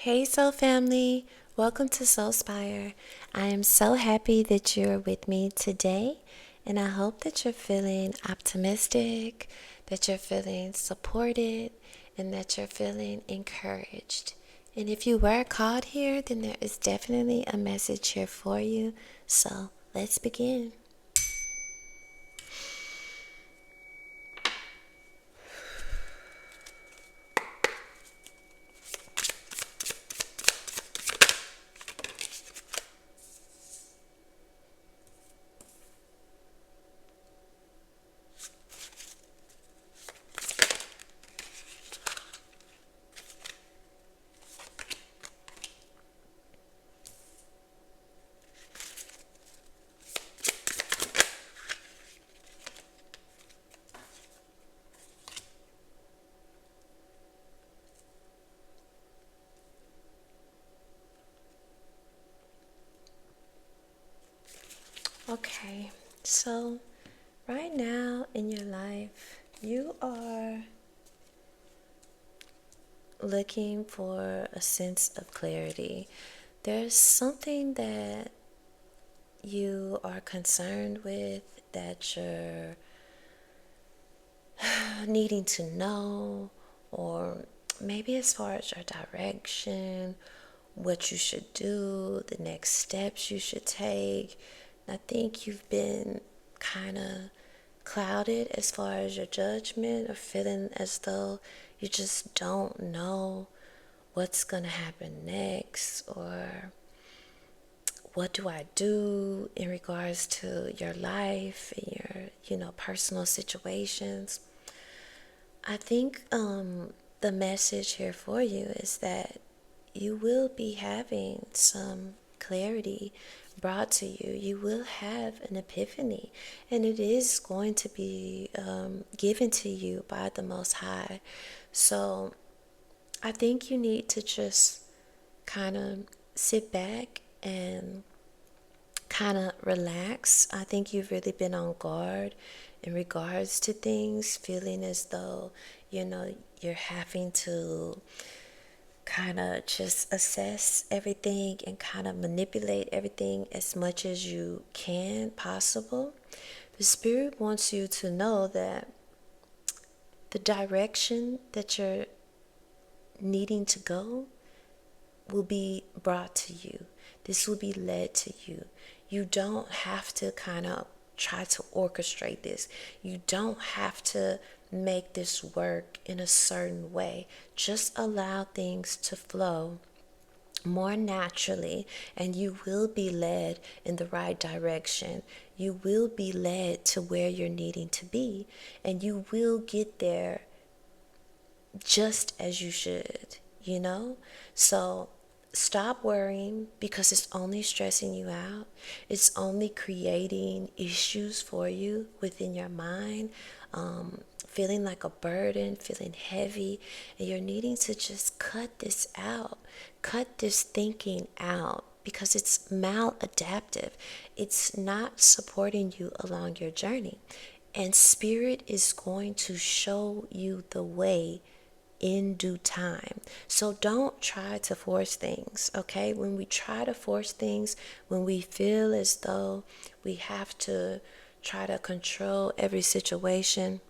Hey, Soul Family. Welcome to Soulspire. I am so happy that you're with me today, and I hope that you're feeling optimistic, that you're feeling supported, and that you're feeling encouraged. And if you were called here, then there is definitely a message here for you. So let's begin. Okay, so right now in your life, you are looking for a sense of clarity. There's something that you are concerned with, that you're needing to know, or maybe as far as your direction, what you should do, the next steps you should take. I think you've been kind of clouded as far as your judgment, or feeling as though you just don't know what's going to happen next, or what do I do in regards to your life and your, personal situations. I think the message here for you is that you will be having some clarity brought to you. You will have an epiphany, and it is going to be given to you by the Most High. So I think you need to just kind of sit back and kind of relax. I think you've really been on guard in regards to things, feeling as though, you're having to kind of just assess everything and kind of manipulate everything as much as you can possible. The Spirit wants you to know that the direction that you're needing to go will be brought to you. This will be led to you. You don't have to kind of try to orchestrate this. You don't have to make this work in a certain way. Just allow things to flow more naturally, and you will be led in the right direction. You will be led to where you're needing to be, and you will get there just as you should, So stop worrying, because it's only stressing you out. It's only creating issues for you within your mind, feeling like a burden, feeling heavy, and you're needing to just cut this out, cut this thinking out, because it's maladaptive. It's not supporting you along your journey. And Spirit is going to show you the way in due time. So don't try to force things, okay? When we try to force things, when we feel as though we have to try to control every situation,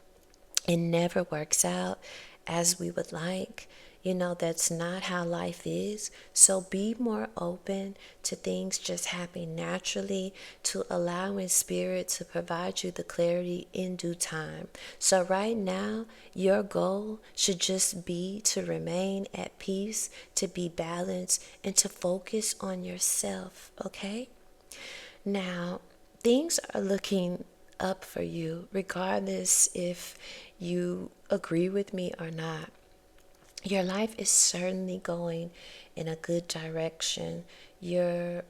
it never works out as we would like. That's not how life is. So be more open to things just happening naturally, to allowing Spirit to provide you the clarity in due time. So right now, your goal should just be to remain at peace, to be balanced, and to focus on yourself, okay? Now, things are looking up for you, regardless if you agree with me or not. Your life is certainly going in a good direction. You're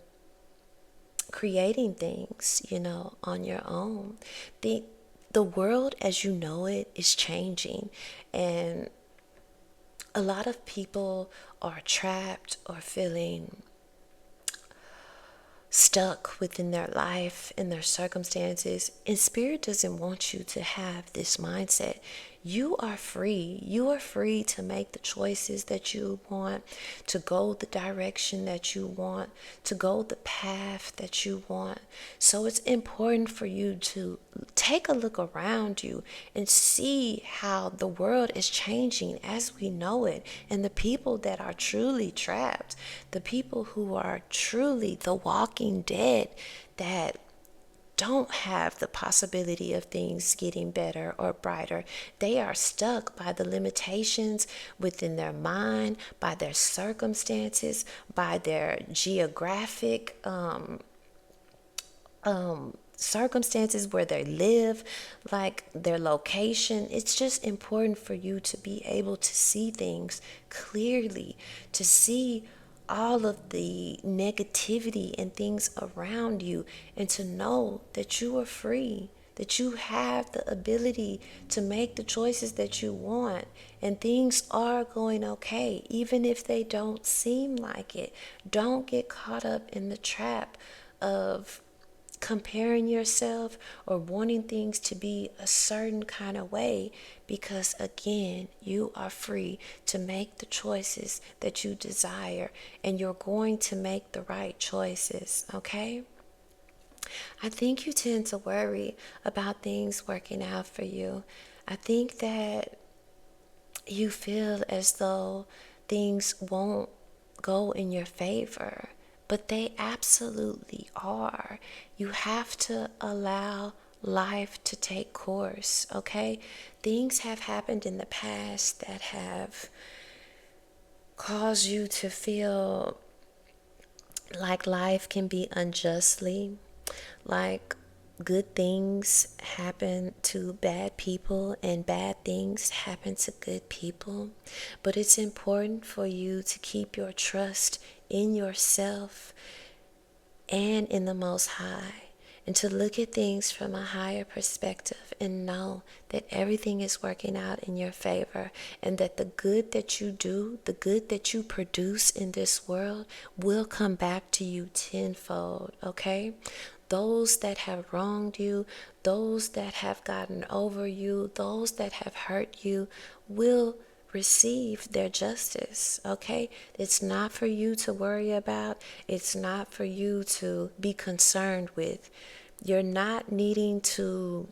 creating things, on your own. The world as you know it is changing, and a lot of people are trapped or feeling stuck within their life and their circumstances. And Spirit doesn't want you to have this mindset. You are free. You are free to make the choices that you want, to go the direction that you want, to go the path that you want. So it's important for you to take a look around you and see how the world is changing as we know it. And the people that are truly trapped, the people who are truly the walking dead, that don't have the possibility of things getting better or brighter. They are stuck by the limitations within their mind, by their circumstances, by their geographic circumstances where they live, like their location. It's just important for you to be able to see things clearly, to see all of the negativity and things around you, and to know that you are free, that you have the ability to make the choices that you want, and things are going okay, even if they don't seem like it. Don't get caught up in the trap of comparing yourself or wanting things to be a certain kind of way, because again, you are free to make the choices that you desire, and you're going to make the right choices. Okay, I think you tend to worry about things working out for you. I think that you feel as though things won't go in your favor, but they absolutely are. You have to allow life to take course, okay? Things have happened in the past that have caused you to feel like life can be unjustly, like good things happen to bad people and bad things happen to good people. But it's important for you to keep your trust in yourself and in the Most High, and to look at things from a higher perspective and know that everything is working out in your favor, and that the good that you do, the good that you produce in this world will come back to you tenfold, okay? Those that have wronged you, those that have gotten over you, those that have hurt you will receive their justice, okay? It's not for you to worry about. It's not for you to be concerned with. You're not needing to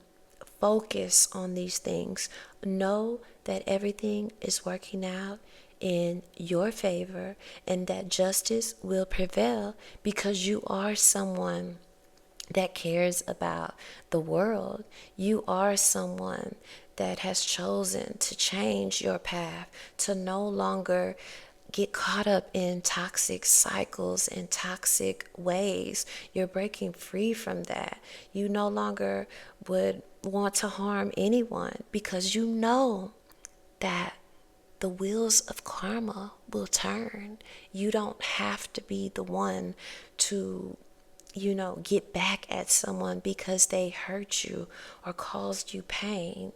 focus on these things. Know that everything is working out in your favor and that justice will prevail, because you are someone that cares about the world. You are someone that has chosen to change your path, to no longer get caught up in toxic cycles and toxic ways. You're breaking free from that. You no longer would want to harm anyone, because you know that the wheels of karma will turn. You don't have to be the one to get back at someone because they hurt you or caused you pain.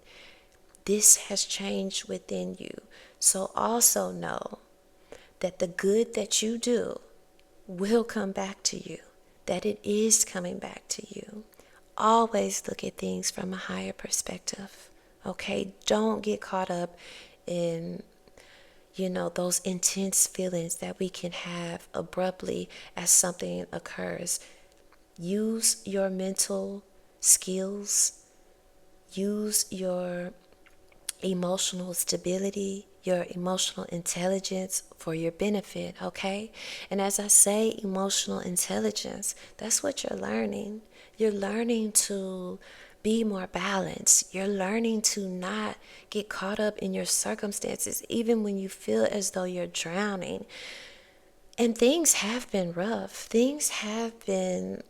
This has changed within you. So also know that the good that you do will come back to you, that it is coming back to you. Always look at things from a higher perspective, okay? Don't get caught up in those intense feelings that we can have abruptly as something occurs. Use your mental skills, use your emotional stability, your emotional intelligence for your benefit, okay? And as I say, emotional intelligence, that's what you're learning. You're learning to be more balanced. You're learning to not get caught up in your circumstances, even when you feel as though you're drowning. And things have been rough. Things have been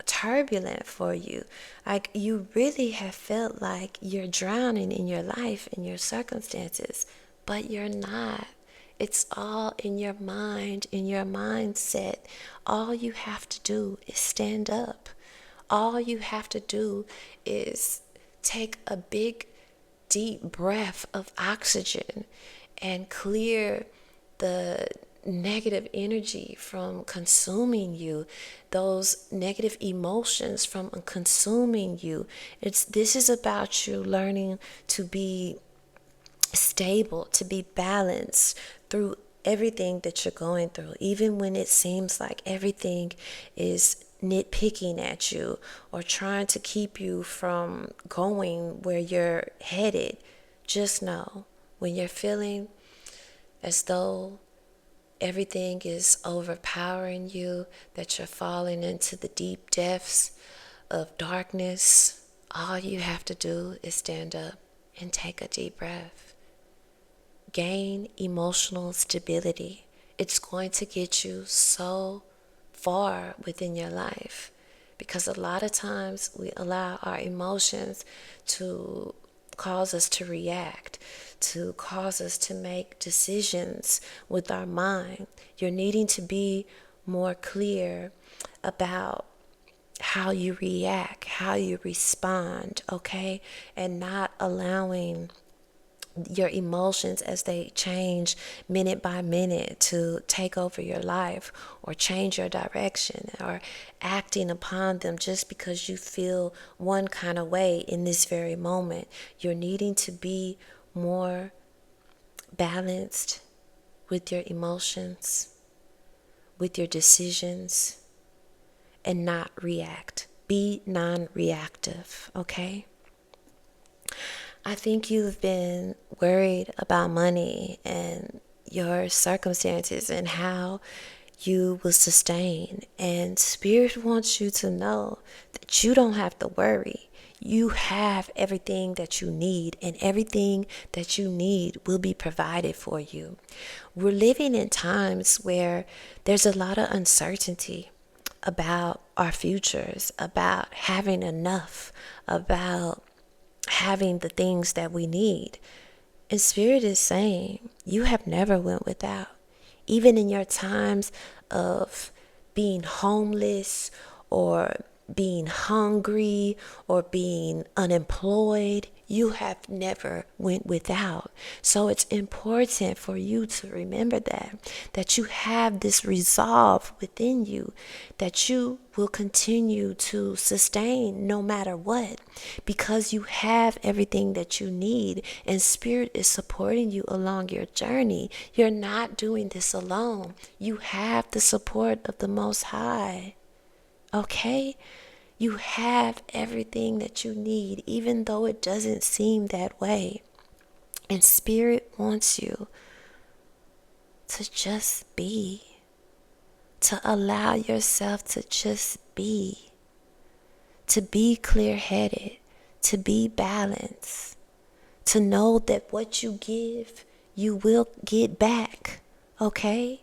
turbulent for you. Like, you really have felt like you're drowning in your life, in your circumstances, but you're not. It's all in your mind, in your mindset. All you have to do is stand up. All you have to do is take a big, deep breath of oxygen and clear the negative energy from consuming you, those negative emotions from consuming you. This is about you learning to be stable, to be balanced through everything that you're going through, even when it seems like everything is nitpicking at you or trying to keep you from going where you're headed. Just know, when you're feeling as though everything is overpowering you, that you're falling into the deep depths of darkness, all you have to do is stand up and take a deep breath. Gain emotional stability. It's going to get you so far within your life, because a lot of times we allow our emotions to cause us to react, to cause us to make decisions with our mind. You're needing to be more clear about how you react, how you respond, okay? And not allowing your emotions as they change minute by minute to take over your life or change your direction, or acting upon them just because you feel one kind of way in this very moment. You're needing to be more balanced with your emotions, with your decisions, and not react. Be non-reactive, okay? I think you've been worried about money and your circumstances and how you will sustain. And Spirit wants you to know that you don't have to worry. You have everything that you need, and everything that you need will be provided for you. We're living in times where there's a lot of uncertainty about our futures, about having enough, about having the things that we need. And Spirit is saying, you have never went without. Even in your times of being homeless or being hungry or being unemployed, you have never went without. So it's important for you to remember that you have this resolve within you, that you will continue to sustain no matter what, because you have everything that you need, and Spirit is supporting you along your journey. You're not doing this alone. You have the support of the Most High. Okay? You have everything that you need, even though it doesn't seem that way. And Spirit wants you to just be, to allow yourself to just be, to be clear-headed, to be balanced, to know that what you give, you will get back. Okay?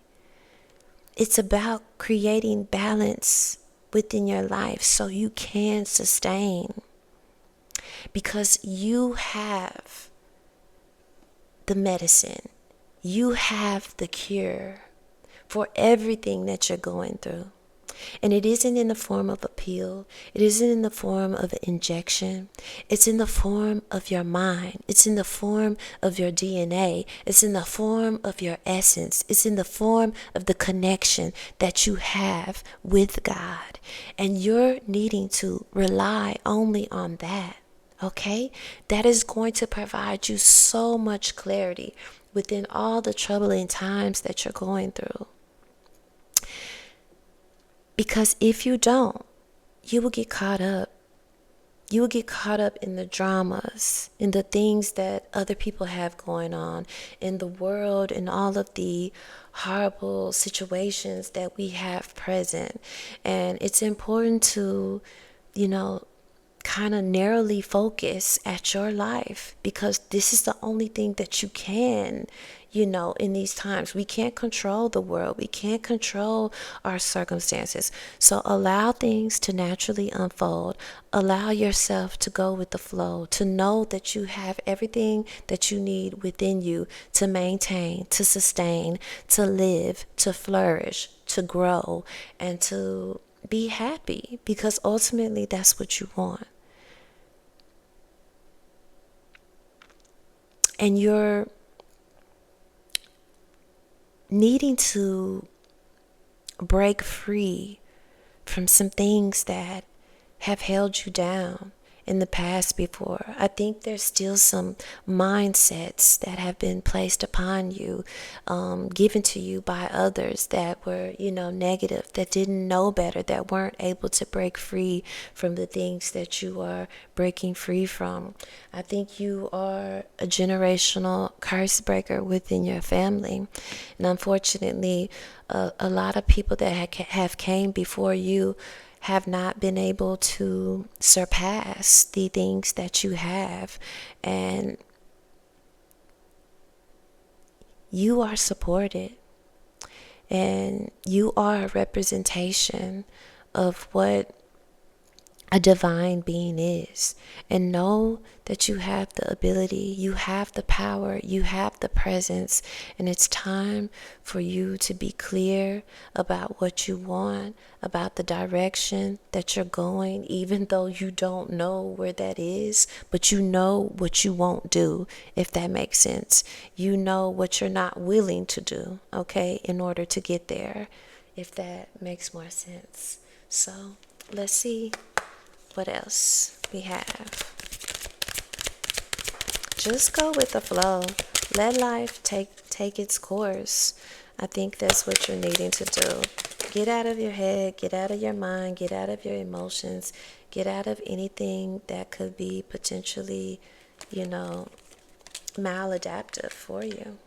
It's about creating balance within your life so you can sustain, because you have the medicine, you have the cure for everything that you're going through. And it isn't in the form of a pill. It isn't in the form of an injection. It's in the form of your mind. It's in the form of your DNA. It's in the form of your essence. It's in the form of the connection that you have with God. And you're needing to rely only on that. Okay? That is going to provide you so much clarity within all the troubling times that you're going through. Because if you don't, you will get caught up. You will get caught up in the dramas, in the things that other people have going on, in the world, and all of the horrible situations that we have present. And it's important to, kind of narrowly focus at your life, because this is the only thing that you can, in these times. We can't control the world. We can't control our circumstances. So allow things to naturally unfold. Allow yourself to go with the flow, to know that you have everything that you need within you to maintain, to sustain, to live, to flourish, to grow, and to be happy, because ultimately that's what you want. And you're needing to break free from some things that have held you down in the past before. I think there's still some mindsets that have been placed upon you, given to you by others that were, negative, that didn't know better, that weren't able to break free from the things that you are breaking free from. I think you are a generational curse breaker within your family. And unfortunately, a lot of people that have came before you have not been able to surpass the things that you have. And you are supported, and you are a representation of what a divine being is. And know that you have the ability, you have the power, you have the presence, and it's time for you to be clear about what you want, about the direction that you're going, even though you don't know where that is, but you know what you won't do, if that makes sense. You know what you're not willing to do, okay, in order to get there, if that makes more sense. So let's see what else we have. Just go with the flow. Let life take its course. I think that's what you're needing to do. Get out of your head, get out of your mind, get out of your emotions, get out of anything that could be potentially, maladaptive for you.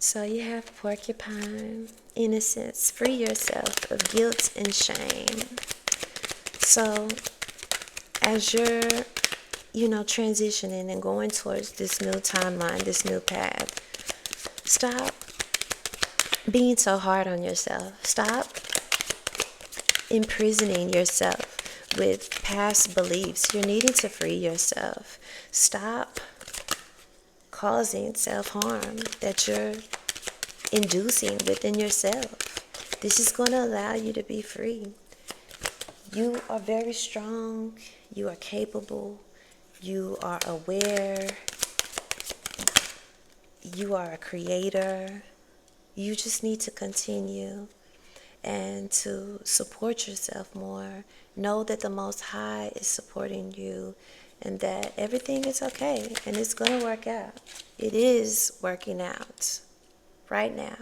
So you have porcupine, innocence, free yourself of guilt and shame. So as you're, transitioning and going towards this new timeline, this new path, stop being so hard on yourself. Stop imprisoning yourself with past beliefs. You're needing to free yourself. Stop causing self-harm that you're inducing within yourself. This is going to allow you to be free. You are very strong. You are capable. You are aware. You are a creator. You just need to continue and to support yourself more. Know that the Most High is supporting you and that everything is okay and it's going to work out. It is working out right now.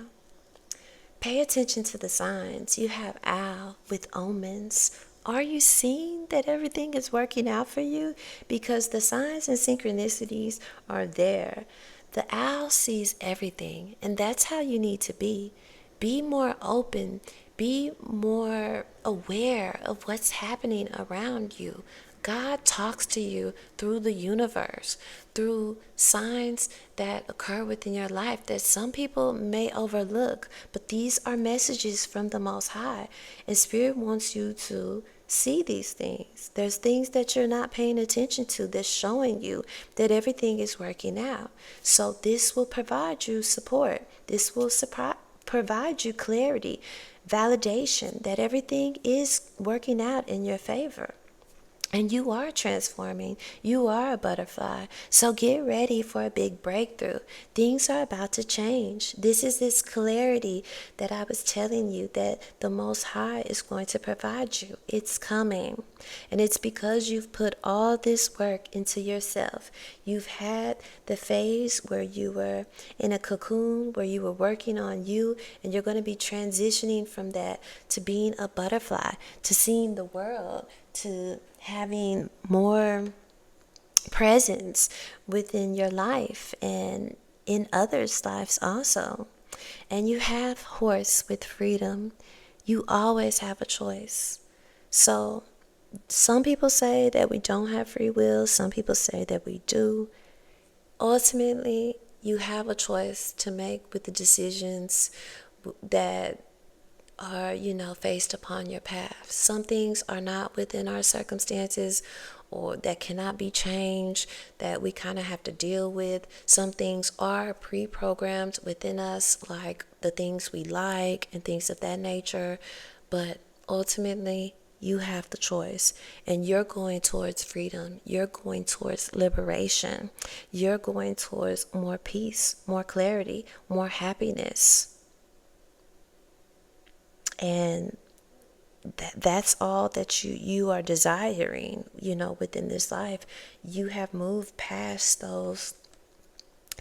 Pay attention to the signs. You have owl with omens. Are you seeing that everything is working out for you? Because the signs and synchronicities are there. The owl sees everything, and that's how you need to be. Be more open. Be more aware of what's happening around you. God talks to you through the universe, through signs that occur within your life that some people may overlook. But these are messages from the Most High. And Spirit wants you to see these things. There's things that you're not paying attention to that's showing you that everything is working out. So this will provide you support. This will provide you clarity, validation that everything is working out in your favor. And you are transforming. You are a butterfly. So get ready for a big breakthrough. Things are about to change. This is this clarity that I was telling you that the Most High is going to provide you. It's coming. And it's because you've put all this work into yourself. You've had the phase where you were in a cocoon, where you were working on you, and you're going to be transitioning from that to being a butterfly, to seeing the world, to having more presence within your life and in others' lives also. And you have horse with freedom. You always have a choice. So some people say that we don't have free will. Some people say that we do. Ultimately, you have a choice to make with the decisions that are, faced upon your path. Some things are not within our circumstances or that cannot be changed, that we kind of have to deal with. Some things are pre-programmed within us, like the things we like and things of that nature. But ultimately, you have the choice, and you're going towards freedom. You're going towards liberation. You're going towards more peace, more clarity, more happiness. And that's all that you are desiring, within this life. You have moved past those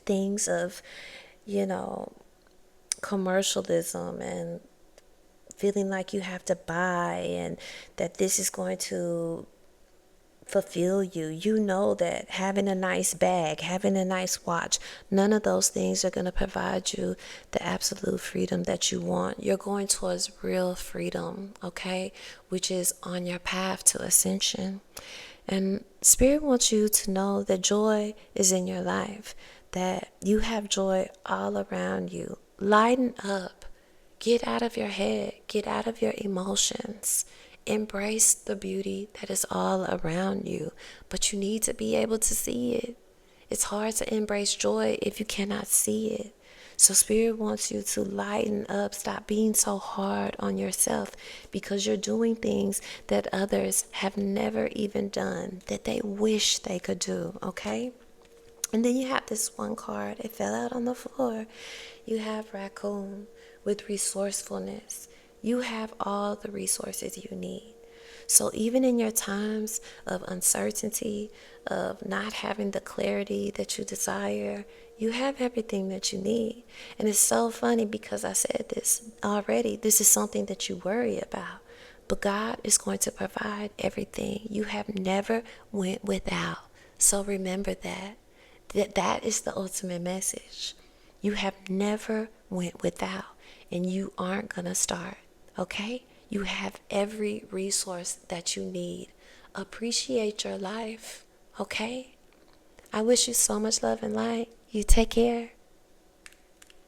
things of, you know, commercialism and feeling like you have to buy and that this is going to fulfill you. You know that having a nice bag, having a nice watch, none of those things are going to provide you the absolute freedom that you want. You're going towards real freedom, okay? Which is on your path to ascension. And Spirit wants you to know that joy is in your life, that you have joy all around you. Lighten up. Get out of your head. Get out of your emotions. Embrace the beauty that is all around you, but you need to be able to see it. It's hard to embrace joy if you cannot see it. So Spirit wants you to lighten up. Stop being so hard on yourself because you're doing things that others have never even done, that they wish they could do, okay? And then you have this one card. It fell out on the floor. You have raccoon with resourcefulness. You have all the resources you need. So even in your times of uncertainty, of not having the clarity that you desire, you have everything that you need. And it's so funny because I said this already. This is something that you worry about. But God is going to provide everything. You have never went without. So remember that. That is the ultimate message. You have never went without, and you aren't going to start, okay? You have every resource that you need. Appreciate your life, okay? I wish you so much love and light. You take care.